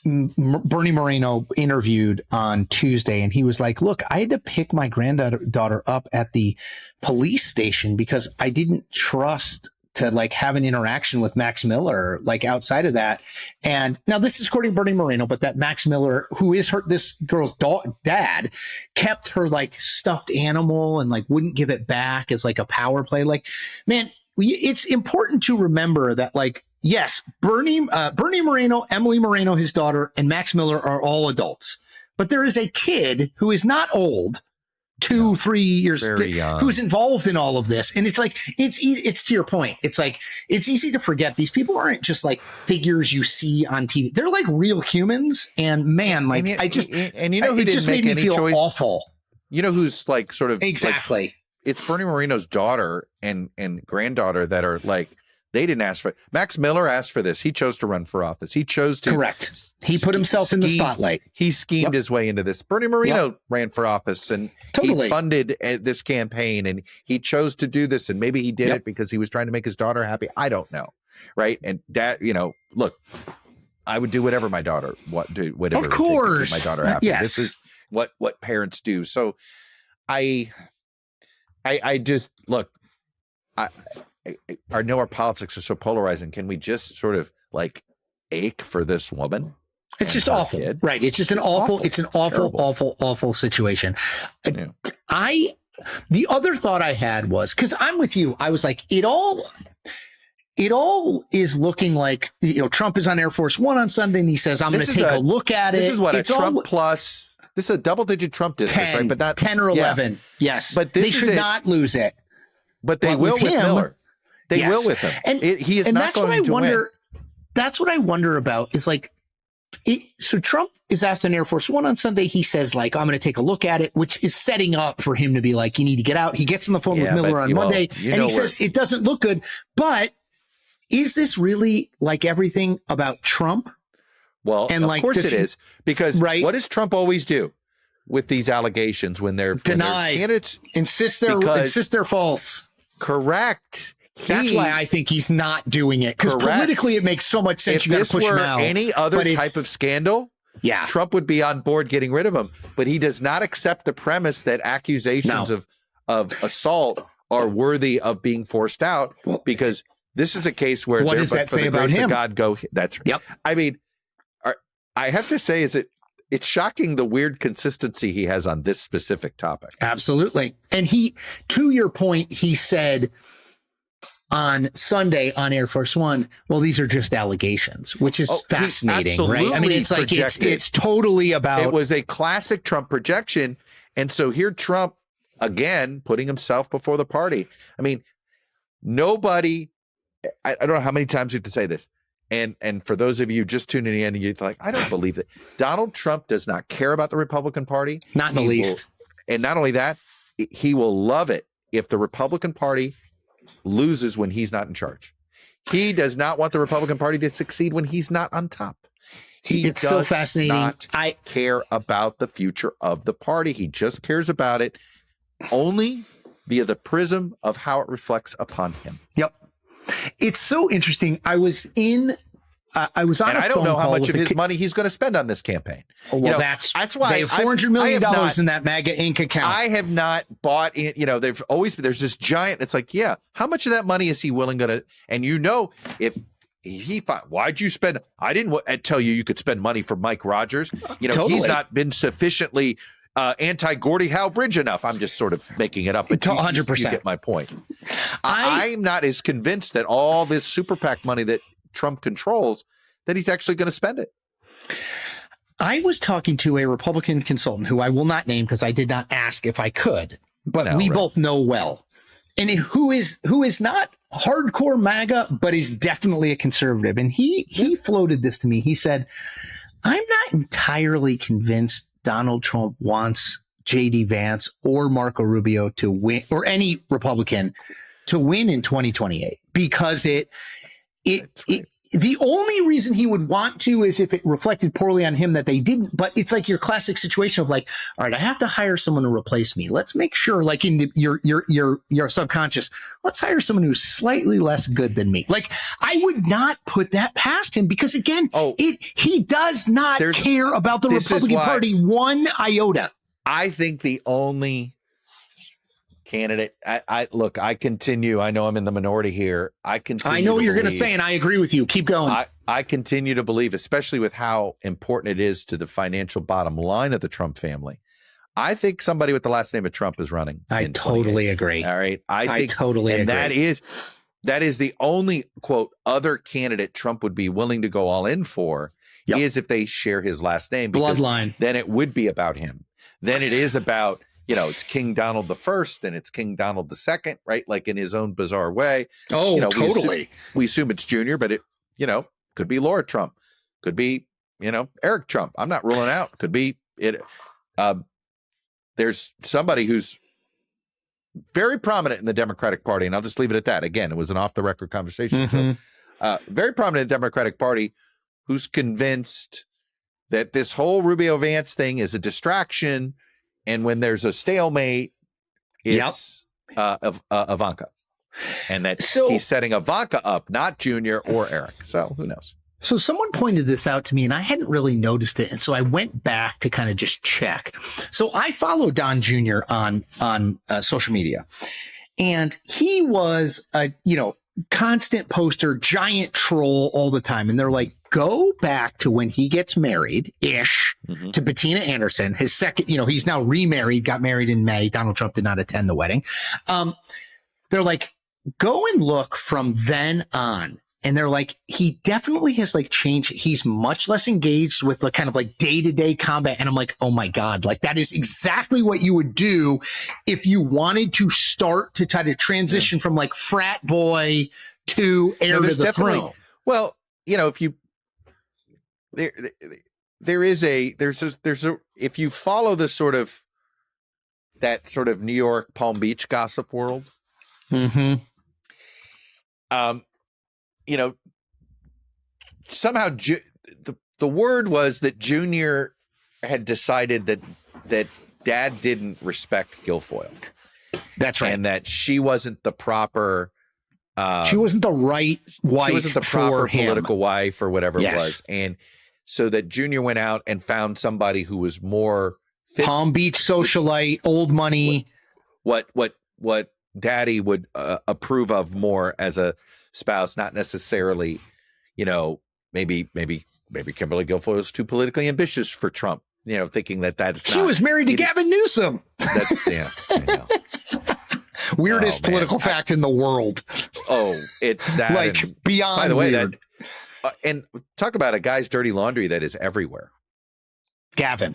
Bernie Moreno interviewed on Tuesday, and he was like, "Look, I had to pick my granddaughter up at the police station because I didn't trust to have an interaction with Max Miller, outside of that." And now this is according to Bernie Moreno, but that Max Miller, who is this girl's dad, kept her stuffed animal and wouldn't give it back as a power play. Man, it's important to remember that yes, Bernie Moreno, Emily Moreno, his daughter, and Max Miller are all adults, but there is a kid who is not old, 2-3 years, who's involved in all of this. And it's it's to your point. It's easy to forget these people aren't just figures you see on TV. They're real humans. And man, it just made me feel awful. You know who's sort of exactly. It's Bernie Moreno's daughter and granddaughter that are they didn't ask for it. Max Miller asked for this. He chose to run for office. He chose to. Correct. He put himself in the spotlight. He schemed his way into this. Bernie Moreno ran for office and he funded this campaign, and he chose to do this. And maybe he did it because he was trying to make his daughter happy. I don't know. Right. And that, look, I would do whatever my daughter, whatever. Of course. To make my daughter happy. Yes. This is what parents do. So I just look, I know our politics are so polarizing. Can we just sort of ache for this woman? It's just awful, right? It's just an awful situation. Yeah. The other thought I had was, because I'm with you, I was like, it all is looking like, Trump is on Air Force One on Sunday, and he says, I'm going to take a look at it. This is what a Trump plus. This is a double-digit Trump district, 10, right? But not 10 or 11. Yes, but they should not lose it. But they will with Miller. They will with him. And he is not going to win. That's what I wonder about is so Trump is asked on Air Force One on Sunday. He says I'm going to take a look at it, which is setting up for him to be you need to get out. He gets on the phone with Miller on Monday and he says it doesn't look good. But is this really everything about Trump? Well, and of course it is, because what does Trump always do? with these allegations when they're deny candidates. Insist they're false. Correct. That's why I think he's not doing it, because politically it makes so much sense. If You got to push him out. Any other type of scandal, Trump would be on board getting rid of him. But he does not accept the premise that accusations of assault are worthy of being forced out, because this is a case where what does that say about him? God go. That's right. Yep. I mean, I have to say, it's shocking the weird consistency he has on this specific topic. Absolutely. And he, to your point, he said on Sunday on Air Force One, well, these are just allegations, which is fascinating, right? I mean, it's like it's totally about. It was a classic Trump projection. And so here Trump, again, putting himself before the party. I mean, nobody, I don't know how many times we have to say this. And for those of you just tuning in, and you're like, I don't believe that. Donald Trump does not care about the Republican Party. Not in the least. And not only that, he will love it if the Republican Party loses when he's not in charge. He does not want the Republican Party to succeed when he's not on top. It's so fascinating. Not care about the future of the party. He just cares about it only via the prism of how it reflects upon him. Yep. It's so interesting. I was on a phone call. And I don't know how much of his money he's going to spend on this campaign. Well, that's why they have $400 million in that MAGA Inc. account. I have not bought in. There's this giant. It's like, how much of that money is he willing to? And if he why'd you spend? I didn't tell you could spend money for Mike Rogers. Totally. He's not been sufficiently anti-Gordie Howe Bridge enough. I'm just sort of making it up. But 100%. You get my point. I'm not as convinced that all this super PAC money that Trump controls, that he's actually going to spend it. I was talking to a Republican consultant who I will not name because I did not ask if I could, but we both know well. And who is not hardcore MAGA, but is definitely a conservative. And he floated this to me. He said, I'm not entirely convinced Donald Trump wants J.D. Vance or Marco Rubio to win, or any Republican to win in 2028, because the only reason he would want to is if it reflected poorly on him that they didn't. But it's like your classic situation of like, all right, I have to hire someone to replace me. Let's make sure, like in your subconscious, let's hire someone who's slightly less good than me. Like, I would not put that past him, because again, he does not care about the Republican Party one iota. I think the only candidate, I continue. I know I'm in the minority here. I know what you're going to say, and I agree with you. Keep going. I continue to believe, especially with how important it is to the financial bottom line of the Trump family. I think somebody with the last name of Trump is running. I totally agree. All right. I totally agree. And that is the only, quote, other candidate Trump would be willing to go all in for, is if they share his last name. Bloodline. Then it would be about him. Then it is about, it's King Donald the First and it's King Donald the Second, right? Like in his own bizarre way. Oh, totally. We assume it's Junior, but it, could be Laura Trump, could be, Eric Trump. I'm not ruling out. Could be it. There's somebody who's very prominent in the Democratic Party, and I'll just leave it at that. Again, it was an off the record conversation. Mm-hmm. So, very prominent in the Democratic Party, who's convinced that this whole Rubio Vance thing is a distraction. And when there's a stalemate, it's Ivanka. And that he's setting Ivanka up, not Junior or Eric. So who knows? So someone pointed this out to me, and I hadn't really noticed it. And so I went back to kind of just check. So I follow Don Jr. on social media. And he was a, constant poster, giant troll all the time. And they're like, go back to when he gets married-ish to Bettina Anderson, his second, he's now remarried, got married in May. Donald Trump did not attend the wedding. They're like, go and look from then on. And they're like, he definitely has like changed. He's much less engaged with the kind of like day-to-day combat. And I'm like, oh my God, like that is exactly what you would do if you wanted to start to try to transition from like frat boy to heir to the throne. Well, if you, there's a, if you follow the sort of, that sort of New York, Palm Beach gossip world, somehow the word was that Junior had decided that Dad didn't respect Guilfoyle. That's right. And that she wasn't the proper she wasn't the right wife. She wasn't the proper political wife or whatever it Yes. was. And so that Junior went out and found somebody who was more fit. Palm Beach socialite, old money. What Daddy would approve of more as a spouse, not necessarily, maybe Kimberly Guilfoyle was too politically ambitious for Trump, thinking that's she was married to Gavin Newsom. I know. Weirdest political fact in the world. Oh, it's that. Like, and, beyond by the way, weird. And talk about a guy's dirty laundry that is everywhere. Gavin.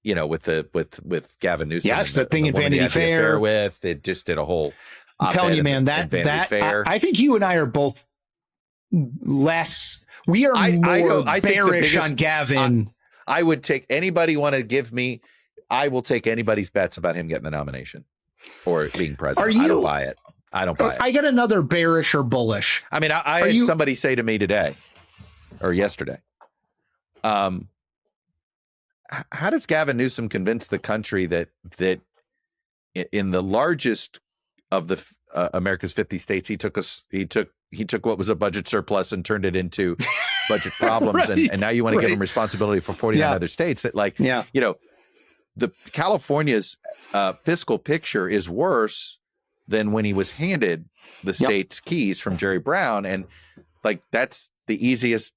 With Gavin Newsom. Yes, the thing in woman he Vanity had the Fair. affair with, it just did a whole. I'm telling you, man, in Vanity Fair. I think you and I are both less. We are more bearish on Gavin. I would take anybody want to give me. I will take anybody's bets about him getting the nomination or being president. I don't buy it. I don't buy it. I get another bearish or bullish. I mean, I had somebody say to me today or yesterday, how does Gavin Newsom convince the country that in the largest of the America's 50 states, he took what was a budget surplus and turned it into budget problems, right, and now you want to give him responsibility for 49 other states that the California's fiscal picture is worse than when he was handed the state's keys from Jerry Brown. And that's the easiest,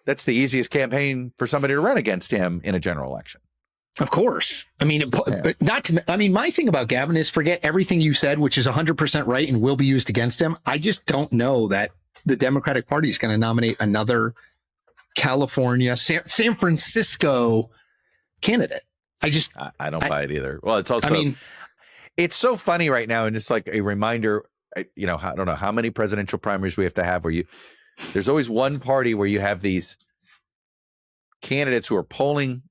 that's the easiest campaign for somebody to run against him in a general election. Of course. I mean, my thing about Gavin is forget everything you said, which is 100% right and will be used against him. I just don't know that the Democratic Party is going to nominate another California, San Francisco candidate. I don't buy it either. Well, it's also, it's so funny right now. And it's like a reminder, I don't know how many presidential primaries we have to have where there's always one party where you have these candidates who are polling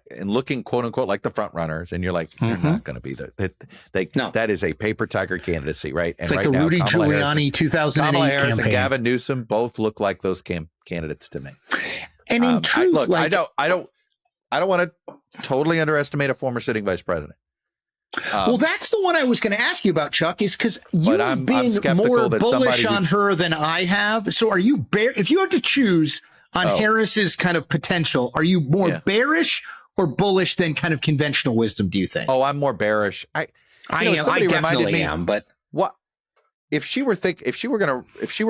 and looking quote unquote like the front runners. And you're like, you're not going to be that is a paper tiger candidacy, right? And it's like right the now, Rudy Kamala Giuliani 2008 Kamala Harris campaign. and Gavin Newsom both look like those candidates to me. And in truth, I don't want to totally underestimate a former sitting vice president. Well, that's the one I was going to ask you about, Chuck, is because you've been more bullish on her than I have. So are you if you had to choose on Harris's kind of potential, are you more bearish or bullish than kind of conventional wisdom, do you think? Oh, I'm more bearish. I definitely am, but what if she were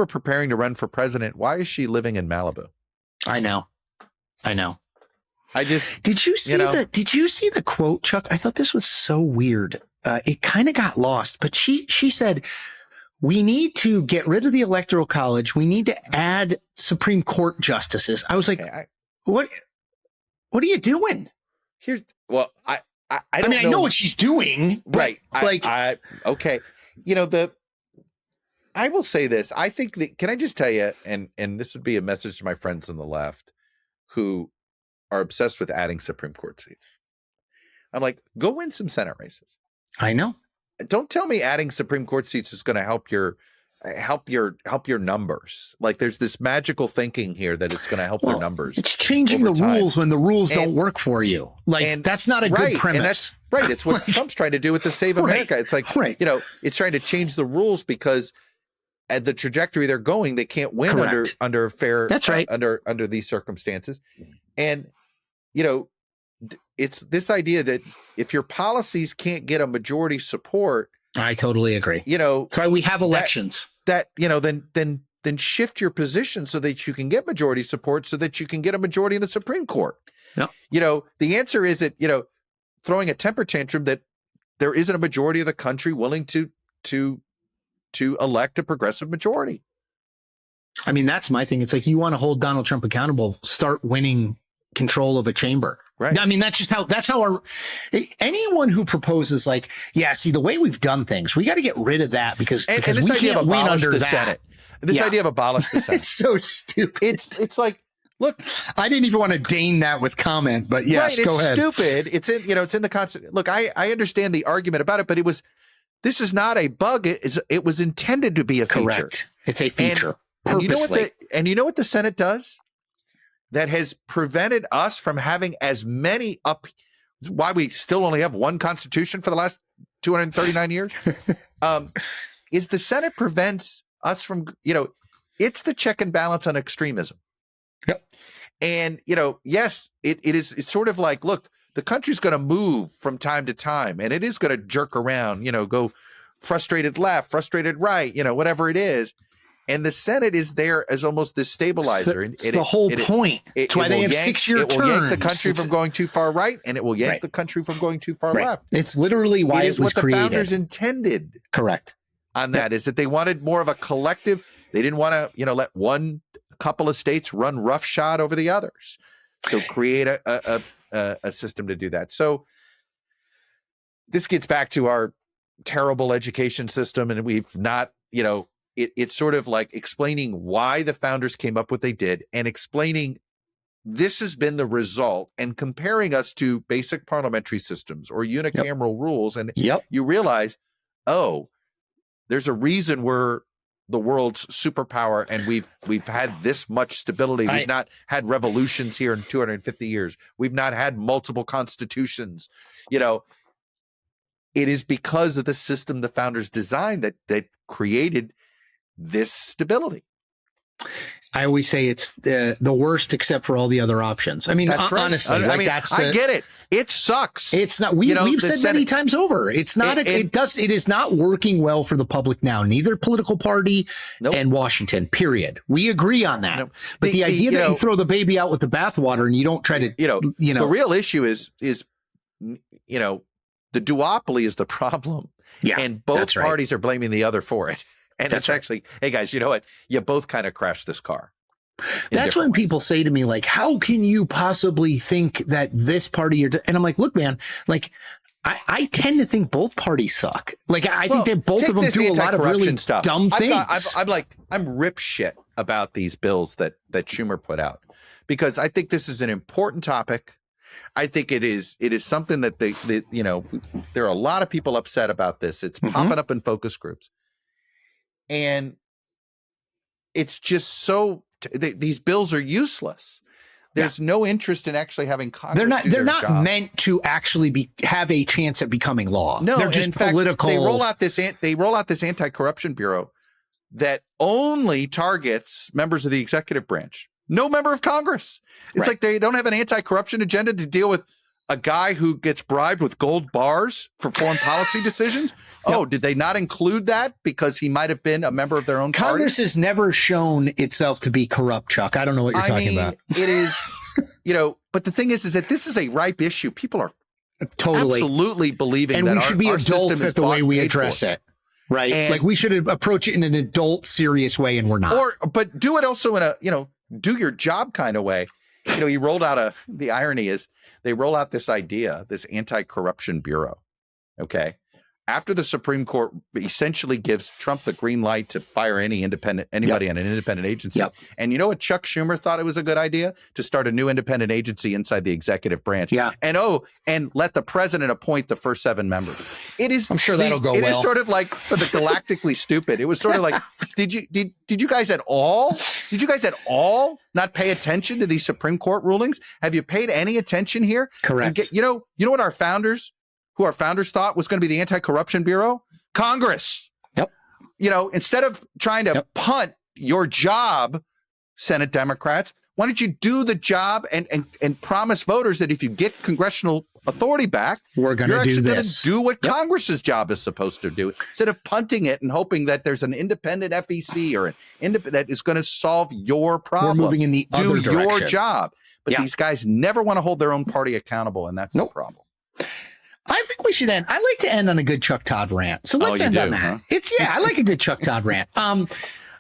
preparing to run for president, why is she living in Malibu? I know. Did you see the quote, Chuck? I thought this was so weird. It kind of got lost, but she said, we need to get rid of the Electoral College. We need to add Supreme Court justices. I was like, what are you doing? I know what she's doing. Right. Okay. I will say this. I think that, can I just tell you, and this would be a message to my friends on the left who are obsessed with adding Supreme Court seats. I'm like, go win some Senate races. I know. Don't tell me adding Supreme Court seats is going to help your numbers. Like there's this magical thinking here that it's going to help your numbers. It's changing the rules when the rules don't work for you. That's not a good premise. Right. It's what Trump's trying to do with the Save America. It's like, it's trying to change the rules because at the trajectory they're going, they can't win under fair. That's right. Under these circumstances. And, it's this idea that if your policies can't get a majority support. I totally agree. That's why we have elections. Then shift your position so that you can get majority support so that you can get a majority in the Supreme Court. Yep. The answer isn't, throwing a temper tantrum that there isn't a majority of the country willing to elect a progressive majority. I mean, that's my thing. It's like, you want to hold Donald Trump accountable, start winning control of a chamber. Right. I mean, that's how anyone who proposes the way we've done things, we got to get rid of that because we can't win under that. Senate. This idea of abolish the Senate. It's so stupid. It's like, look, I didn't even want to deign that with comment, but yes, go ahead. It's stupid. It's in the Constitution. Look, I understand the argument about it, but this is not a bug. It was intended to be a feature. Correct. It's a feature. Purposely. You know what the Senate does? That has prevented us from having as many why we still only have one constitution for the last 239 years, is the Senate prevents us from, it's the check and balance on extremism. Yep. And, yes, it's sort of like, look, the country's going to move from time to time, and it is going to jerk around, go frustrated left, frustrated right, whatever it is. And the Senate is there as almost this stabilizer. It's the whole point. It's why they have 6-year terms. It will yank the country from going too far right, and it will yank the country from going too far left. It's literally why it was created. It is what the founders intended. Correct. On that is that they wanted more of a collective. They didn't want to, let one couple of states run roughshod over the others. So create a system to do that. So this gets back to our terrible education system, and we've not, it's sort of like explaining why the founders came up what they did and explaining this has been the result and comparing us to basic parliamentary systems or unicameral rules. And you realize, there's a reason we're the world's superpower and we've had this much stability. We've not had revolutions here in 250 years. We've not had multiple constitutions. It is because of the system the founders designed that created this stability. I always say it's the worst except for all the other options. I mean, honestly, I get it. It sucks. It's not. We've said many times over. It's not. It is not working well for the public now. Neither political party and Washington. Period. We agree on that. But the idea that you throw the baby out with the bathwater and you don't try to, the real issue is the duopoly is the problem. Yeah, and both parties are blaming the other for it. And it's actually, hey guys, you know what? You both kind of crashed this car. That's when people say to me, like, how can you possibly think that this party and I'm like, look, man, like I tend to think both parties suck. Like, I think that both of them do a lot of really dumb things. I'm rip shit about these bills that Schumer put out because I think this is an important topic. I think it is something that there are a lot of people upset about this. It's popping up in focus groups. And it's just so these bills are useless. There's no interest in actually having Congress. They're not meant to actually have a chance at becoming law. No, they're just political. They roll out this anti-corruption bureau that only targets members of the executive branch. No member of Congress. It's like they don't have an anti-corruption agenda to deal with a guy who gets bribed with gold bars for foreign policy decisions. Oh, did they not include that because he might have been a member of their own party? Congress has never shown itself to be corrupt, Chuck. I don't know what you're talking about. It is, but the thing is that this is a ripe issue. People are absolutely believing and that we should be adults at the way we address it. Right. And, like we should approach it in an adult, serious way, and we're not. But do it also in a, do your job kind of way. He rolled out the irony is they roll out this idea, this anti-corruption bureau. Okay. After the Supreme Court essentially gives Trump the green light to fire anybody on an independent agency. And you know what Chuck Schumer thought it was a good idea? To start a new independent agency inside the executive branch. And let the president appoint the first 7 members. I'm sure that'll go well. It is sort of like for the galactically stupid. It was sort of like, did you guys at all not pay attention to these Supreme Court rulings? Have you paid any attention here? Correct. You know what our founders thought was going to be the Anti-Corruption Bureau? Congress. Instead of trying to punt your job, Senate Democrats, why don't you do the job and promise voters that if you get congressional authority back, we're going to do this. Do what Congress's job is supposed to do, instead of punting it and hoping that there's an independent FEC or that is going to solve your problem. We're moving in the other direction. Do your job. But these guys never want to hold their own party accountable, and that's the problem. I think we should end. I like to end on a good Chuck Todd rant. So let's end on that. Huh? I like a good Chuck Todd rant. I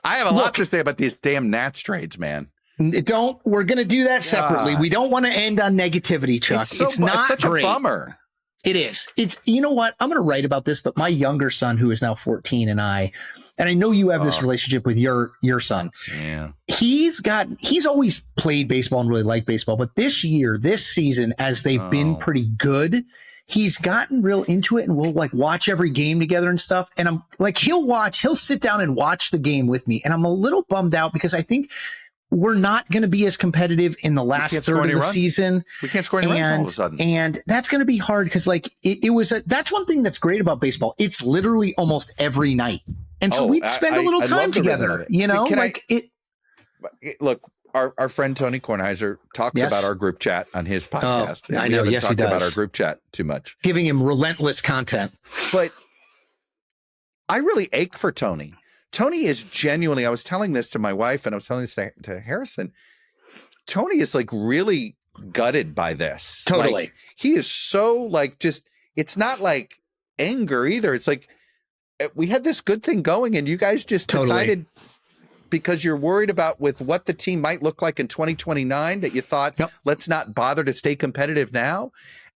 have a lot to say about these damn Nats trades, man. We're going to do that separately. We don't want to end on negativity, Chuck. It's not such great. A bummer. It is. You know what? I'm going to write about this, but my younger son, who is now 14, and I know you have this relationship with your son. Yeah. He's always played baseball and really liked baseball, but this season, as they've been pretty good, he's gotten real into it, and we'll like watch every game together and stuff. And I'm like, he'll sit down and watch the game with me. And I'm a little bummed out because I think we're not going to be as competitive in the last third of the season. We can't score any runs all of a sudden. And that's going to be hard because like that's one thing that's great about baseball. It's literally almost every night. And so we'd spend a little time together, you know, Look, our friend Tony Kornheiser talks about our group chat on his podcast. I know. Yes, he does. About our group chat too much. Giving him relentless content. But I really ache for Tony. Tony is genuinely, I was telling this to my wife and I was telling this to Harrison. Tony is like really gutted by this. Totally. Like, he is so like it's not like anger either. It's like we had this good thing going and you guys just decided because you're worried about with what the team might look like in 2029 that you thought, let's not bother to stay competitive now.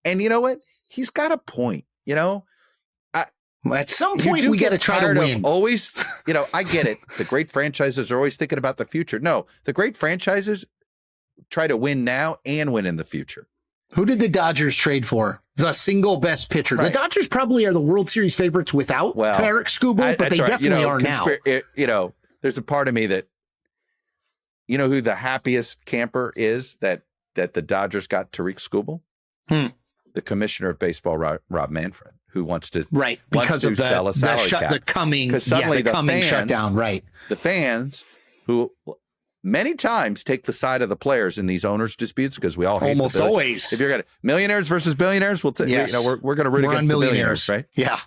And you know what? He's got a point, you know? At some point, we got to try to win. Always, you know, I get it. The great franchises are always thinking about the future. No, the great franchises try to win now and win in the future. Who did the Dodgers trade for? The single best pitcher. Right. The Dodgers probably are the World Series favorites without Tarik Skubal, but they definitely are now. You know, there's a part of me that, you know, who the happiest camper is that the Dodgers got Tarik Skubal? The commissioner of baseball, Rob Manfred. Who wants to because of the coming shutdown, right? The fans who many times take the side of the players in these owners disputes because we all hate almost always. If you're gonna millionaires versus billionaires, we're going to root against the millionaires, right? Yeah,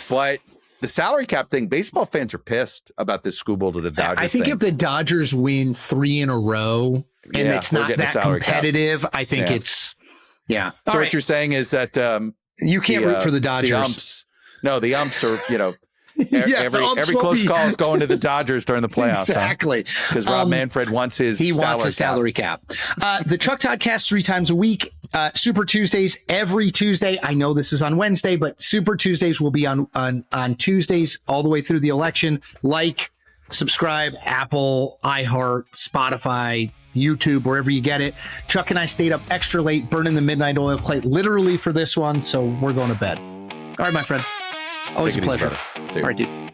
but the salary cap thing, baseball fans are pissed about this Skubal to the Dodgers. I think if the Dodgers win 3 in a row and it's not that competitive, I think it's So what you're saying is that. You can't root for the Dodgers. The umps are, you know, every close call is going to the Dodgers during the playoffs. Exactly. Because Rob Manfred wants his salary cap. The Chuck Toddcast 3 times a week. Super Tuesdays every Tuesday. I know this is on Wednesday, but Super Tuesdays will be on Tuesdays all the way through the election. Like, subscribe, Apple, iHeart, Spotify, YouTube, wherever you get it. Chuck and I stayed up extra late, burning the midnight oil quite literally for this one, so we're going to bed. All right, my friend. Always a pleasure. All right, dude.